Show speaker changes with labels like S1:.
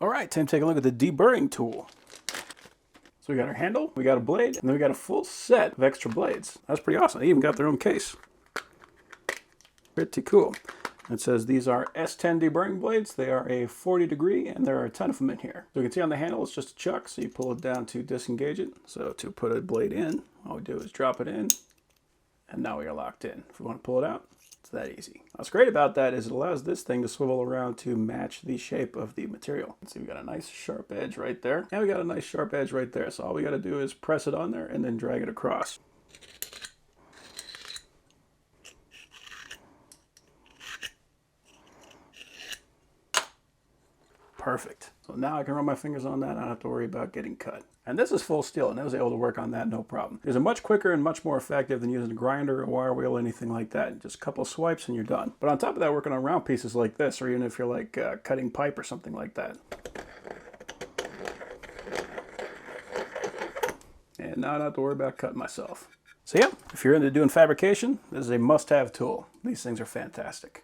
S1: All right, time to take a look at the deburring tool. So we got our handle, we got a blade, and then we got a full set of extra blades. That's pretty awesome. They even got their own case. Pretty cool. It says these are S10 deburring blades. They are a 40 degree, and there are 10 of them in here. So you can see on the handle, it's just a chuck, so you pull it down to disengage it. So to put a blade in, all we do is drop it in, and now we are locked in. If we want to pull it out, it's that easy. What's great about that is it allows this thing to swivel around to match the shape of the material. See, we got a nice sharp edge right there, and we got a nice sharp edge right there. So all we got to do is press it on there and then drag it across. Perfect. So now I can run my fingers on that and I don't have to worry about getting cut. And this is full steel, and I was able to work on that no problem. These are much quicker and much more effective than using a grinder, a wire wheel, anything like that. Just a couple of swipes and you're done. But on top of that, working on round pieces like this, or even if you're like cutting pipe or something like that. And now I don't have to worry about cutting myself. So yeah, if you're into doing fabrication, this is a must-have tool. These things are fantastic.